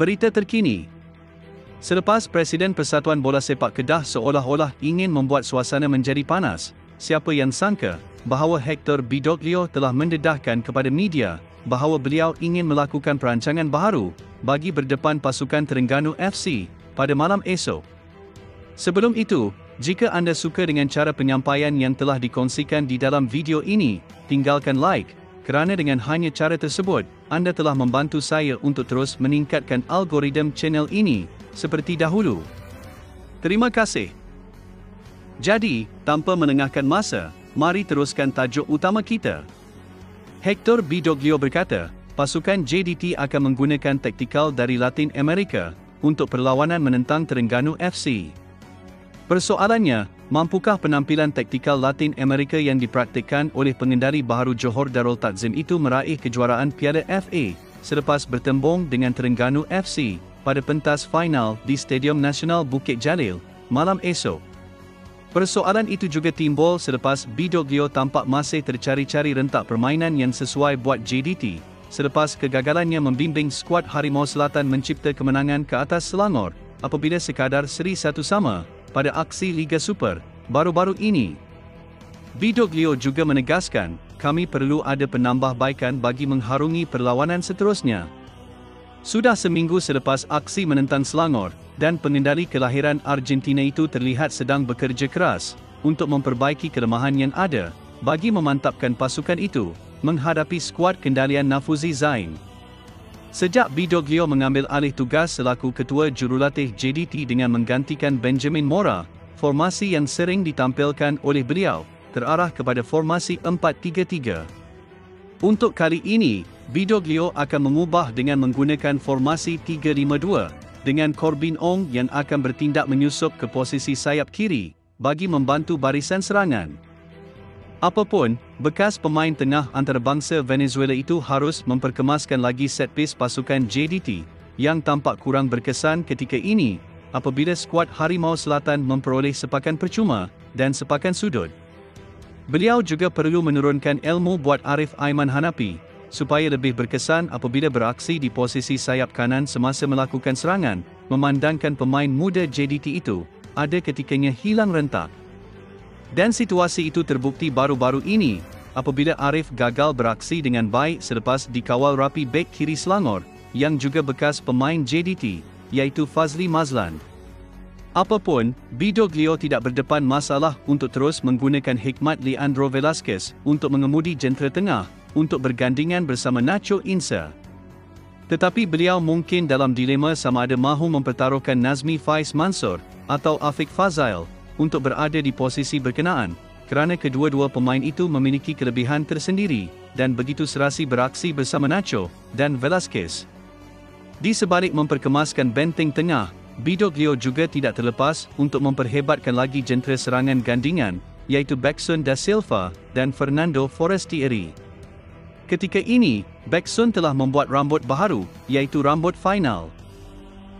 Berita terkini. Selepas Presiden Persatuan Bola Sepak Kedah seolah-olah ingin membuat suasana menjadi panas, siapa yang sangka bahawa Hector Bidoglio telah mendedahkan kepada media bahawa beliau ingin melakukan perancangan baharu bagi berdepan pasukan Terengganu FC pada malam esok. Sebelum itu, jika anda suka dengan cara penyampaian yang telah dikongsikan di dalam video ini, tinggalkan like, kerana dengan hanya cara tersebut, anda telah membantu saya untuk terus meningkatkan algoritma channel ini seperti dahulu. Terima kasih. Jadi, tanpa menengahkan masa, mari teruskan tajuk utama kita. Hector Bidoglio berkata, pasukan JDT akan menggunakan taktikal dari Latin Amerika untuk perlawanan menentang Terengganu FC. Persoalannya, mampukah penampilan taktikal Latin Amerika yang dipraktikkan oleh pengendali baharu Johor Darul Takzim itu meraih kejuaraan Piala FA selepas bertembung dengan Terengganu FC pada pentas final di Stadium Nasional Bukit Jalil malam esok? Persoalan itu juga timbul selepas Bidoglio tampak masih tercari-cari rentak permainan yang sesuai buat JDT selepas kegagalannya membimbing skuad Harimau Selatan mencipta kemenangan ke atas Selangor apabila sekadar seri 1-1 pada aksi Liga Super baru-baru ini. Bidoglio juga menegaskan, kami perlu ada penambahbaikan bagi mengharungi perlawanan seterusnya. Sudah seminggu selepas aksi menentang Selangor, dan pengendali kelahiran Argentina itu terlihat sedang bekerja keras untuk memperbaiki kelemahan yang ada bagi memantapkan pasukan itu menghadapi skuad kendalian Nafuzi Zain. Sejak Bidoglio mengambil alih tugas selaku ketua jurulatih JDT dengan menggantikan Benjamin Mora, formasi yang sering ditampilkan oleh beliau terarah kepada formasi 4-3-3. Untuk kali ini, Bidoglio akan mengubah dengan menggunakan formasi 3-5-2 dengan Corbin Ong yang akan bertindak menyusup ke posisi sayap kiri bagi membantu barisan serangan. Apapun, bekas pemain tengah antarabangsa Venezuela itu harus memperkemaskan lagi set piece pasukan JDT yang tampak kurang berkesan ketika ini apabila skuad Harimau Selatan memperoleh sepakan percuma dan sepakan sudut. Beliau juga perlu menurunkan ilmu buat Arif Aiman Hanapi supaya lebih berkesan apabila beraksi di posisi sayap kanan semasa melakukan serangan, memandangkan pemain muda JDT itu ada ketikanya hilang rentak. Dan situasi itu terbukti baru-baru ini, apabila Arif gagal beraksi dengan baik selepas dikawal rapi bek kiri Selangor, yang juga bekas pemain JDT, iaitu Fazli Mazlan. Apapun, Bidoglio tidak berdepan masalah untuk terus menggunakan hikmat Leandro Velasquez untuk mengemudi jentera tengah, untuk bergandingan bersama Nacho Insa. Tetapi beliau mungkin dalam dilema sama ada mahu mempertaruhkan Nazmi Faiz Mansur, atau Afiq Fazail, untuk berada di posisi berkenaan, kerana kedua-dua pemain itu memiliki kelebihan tersendiri, dan begitu serasi beraksi bersama Nacho dan Velasquez. Di sebalik memperkemaskan benteng tengah, Bidoglio juga tidak terlepas untuk memperhebatkan lagi jentera serangan gandingan, iaitu Beksun da Silva dan Fernando Forestieri. Ketika ini, Beksun telah membuat rambut baharu, iaitu rambut final.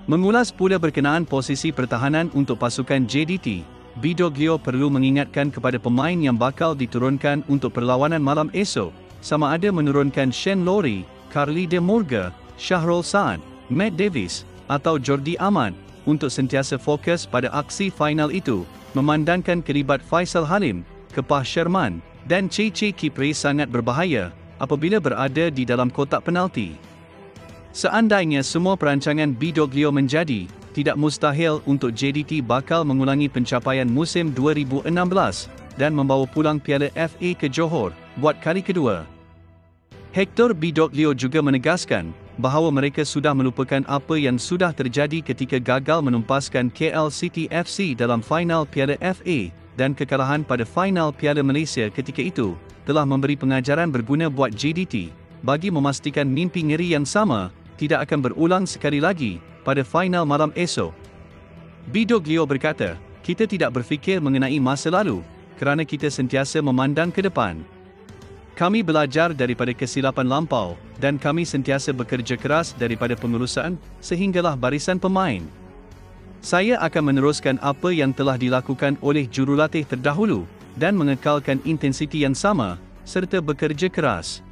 Mengulas pula berkenaan posisi pertahanan untuk pasukan JDT, Bidoglio perlu mengingatkan kepada pemain yang bakal diturunkan untuk perlawanan malam esok, sama ada menurunkan Shane Lowry, Carly De Murga, Shahrul Saad, Matt Davis, atau Jordi Amat, untuk sentiasa fokus pada aksi final itu, memandangkan kelibat Faisal Halim, Kepah Sherman, dan Cece Kipre sangat berbahaya apabila berada di dalam kotak penalti. Seandainya semua perancangan Bidoglio menjadi, tidak mustahil untuk JDT bakal mengulangi pencapaian musim 2016 dan membawa pulang Piala FA ke Johor buat kali kedua. Hector Bidoglio juga menegaskan bahawa mereka sudah melupakan apa yang sudah terjadi ketika gagal menumpaskan KL City FC dalam final Piala FA dan kekalahan pada final Piala Malaysia ketika itu telah memberi pengajaran berguna buat JDT bagi memastikan mimpi ngeri yang sama tidak akan berulang sekali lagi pada final malam esok. Bidoglio berkata, kita tidak berfikir mengenai masa lalu, kerana kita sentiasa memandang ke depan. Kami belajar daripada kesilapan lampau, dan kami sentiasa bekerja keras daripada pengurusan, sehinggalah barisan pemain. Saya akan meneruskan apa yang telah dilakukan oleh jurulatih terdahulu, dan mengekalkan intensiti yang sama, serta bekerja keras.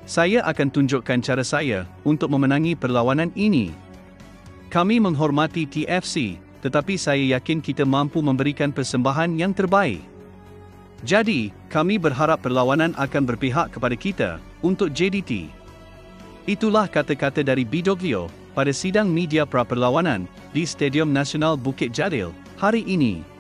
Saya akan tunjukkan cara saya untuk memenangi perlawanan ini. Kami menghormati TFC, tetapi saya yakin kita mampu memberikan persembahan yang terbaik. Jadi, kami berharap perlawanan akan berpihak kepada kita untuk JDT. Itulah kata-kata dari Bidoglio pada sidang media pra-perlawanan di Stadium Nasional Bukit Jalil hari ini.